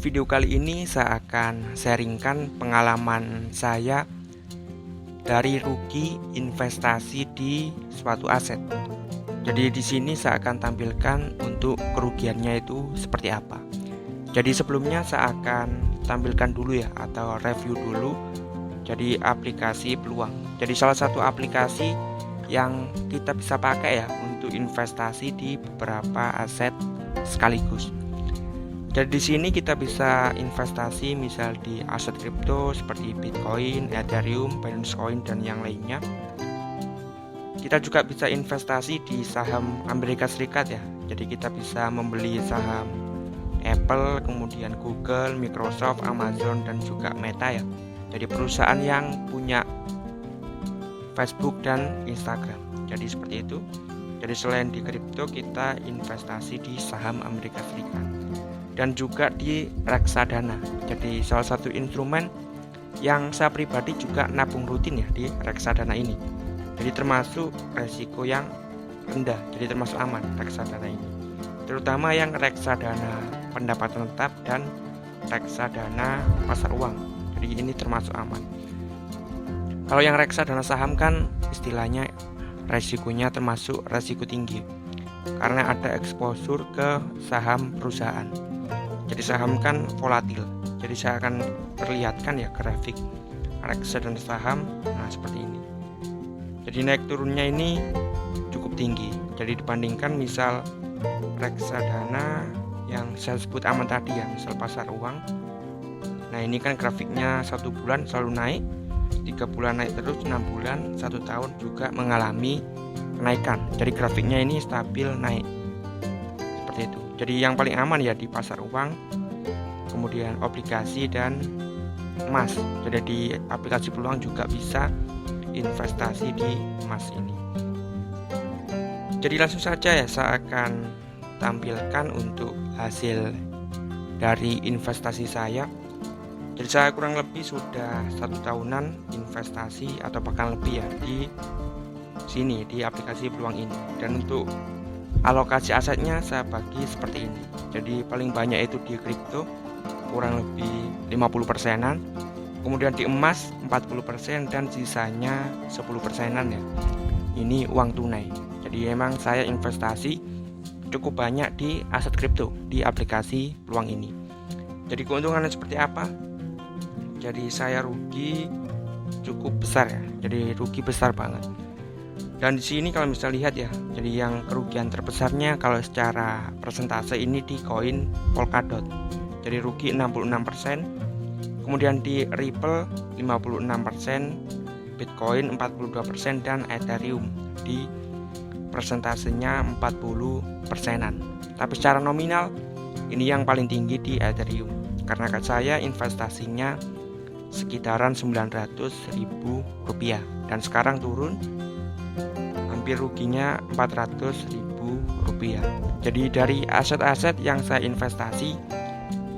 video kali ini saya akan sharingkan pengalaman saya dari rugi investasi di suatu aset. Jadi di sini saya akan tampilkan untuk kerugiannya itu seperti apa. Jadi sebelumnya saya akan tampilkan dulu ya, atau review dulu. Jadi aplikasi Peluang. Jadi salah satu aplikasi yang kita bisa pakai ya untuk investasi di beberapa aset sekaligus. Jadi di sini kita bisa investasi misal di aset kripto seperti Bitcoin, Ethereum, Binance Coin dan yang lainnya. Kita juga bisa investasi di saham Amerika Serikat ya. Jadi kita bisa membeli saham Apple, kemudian Google, Microsoft, Amazon dan juga Meta ya. Jadi perusahaan yang punya Facebook dan Instagram. Jadi seperti itu. Jadi selain di kripto kita investasi di saham Amerika Serikat dan juga di reksadana. Jadi salah satu instrumen yang saya pribadi juga nabung rutin ya di reksadana ini. Jadi termasuk resiko yang rendah, jadi termasuk aman reksadana ini. Terutama yang reksadana pendapatan tetap dan reksadana pasar uang. Jadi ini termasuk aman. Kalau yang reksadana saham kan istilahnya resikonya termasuk resiko tinggi karena ada exposure ke saham perusahaan. Jadi saham kan volatil. Jadi saya akan perlihatkan ya grafik reksadana saham. Nah seperti ini. Jadi naik turunnya ini cukup tinggi. Jadi dibandingkan misal reksadana yang saya sebut aman tadi ya, misal pasar uang. Nah ini kan grafiknya 1 bulan selalu naik, 3 bulan naik terus, 6 bulan, 1 tahun juga mengalami kenaikan. Jadi grafiknya ini stabil naik seperti itu. Jadi yang paling aman ya di pasar uang, kemudian obligasi dan emas. Jadi di aplikasi Peluang juga bisa investasi di emas ini. Jadi langsung saja ya saya akan tampilkan untuk hasil dari investasi saya. Jadi saya kurang lebih sudah 1 tahunan investasi atau bahkan lebih ya di sini di aplikasi Peluang ini. Dan untuk alokasi asetnya saya bagi seperti ini. Jadi paling banyak itu di kripto kurang lebih 50%-an, kemudian di emas 40% dan sisanya 10%-an ya. Ini uang tunai. Jadi memang saya investasi cukup banyak di aset kripto di aplikasi Peluang ini. Jadi keuntungannya seperti apa? Jadi saya rugi cukup besar ya. Jadi rugi besar banget. Dan di sini kalau misalnya lihat ya, jadi yang kerugian terbesarnya kalau secara persentase ini di koin Polkadot. Jadi rugi 66%, kemudian di Ripple 56%, Bitcoin 42% dan Ethereum di persentasenya 40%-an. Tapi secara nominal ini yang paling tinggi di Ethereum karena saya investasinya sekitaran 900.000 rupiah dan sekarang turun hampir ruginya 400.000 rupiah. Jadi dari aset-aset yang saya investasi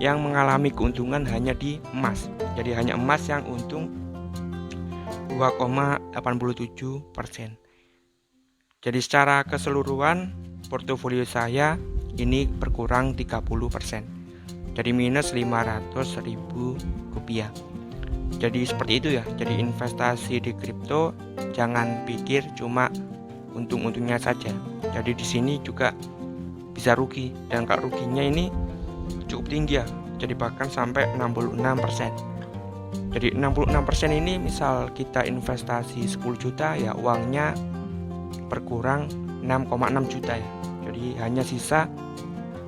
yang mengalami keuntungan hanya di emas. Jadi hanya emas yang untung 2,87%. Jadi secara keseluruhan portofolio saya ini berkurang 30%. Jadi minus 500.000 rupiah. Jadi seperti itu ya. Jadi investasi di kripto jangan pikir cuma untung-untungnya saja. Jadi di sini juga bisa rugi dan kalau ruginya ini cukup tinggi ya. Jadi bahkan sampai 66%. Jadi 66% ini misal kita investasi 10 juta ya uangnya berkurang 6,6 juta ya. Jadi hanya sisa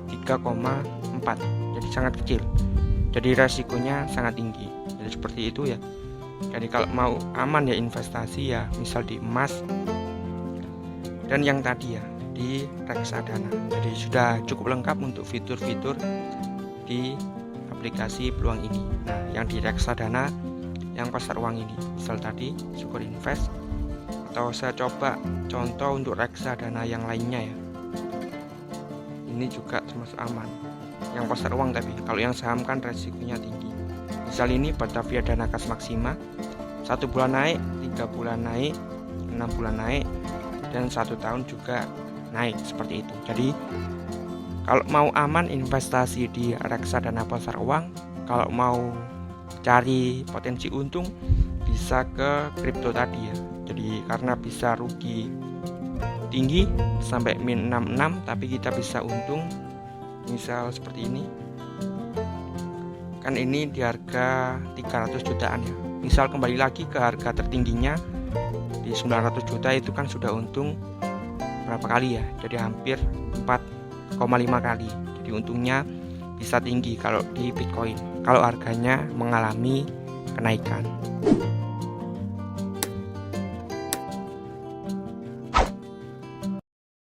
3,4. Jadi sangat kecil. Jadi resikonya sangat tinggi. Jadi seperti itu ya. Jadi kalau mau aman ya investasi ya misal di emas dan yang tadi ya di reksadana. Jadi sudah cukup lengkap untuk fitur-fitur di aplikasi Peluang ini. Nah, yang di reksadana yang pasar uang ini, misal tadi Syukur Invest, atau saya coba contoh untuk reksadana yang lainnya ya. Ini juga termasuk aman. Yang pasar uang tapi kalau yang saham kan resikonya tinggi. Misal ini Batavia Dana Kas Maksima, 1 bulan naik, 3 bulan naik, 6 bulan naik, dan 1 tahun juga naik seperti itu. Jadi Kalau mau aman investasi di reksadana pasar uang, kalau mau cari potensi untung bisa ke kripto tadi ya. Jadi karena bisa rugi tinggi sampai min 66 tapi kita bisa untung, misal seperti ini. Kan ini di harga 300 jutaan ya. Misal kembali lagi ke harga tertingginya di 900 juta itu kan sudah untung berapa kali ya? Jadi hampir 4,5 kali. Jadi untungnya bisa tinggi kalau di Bitcoin, kalau harganya mengalami kenaikan.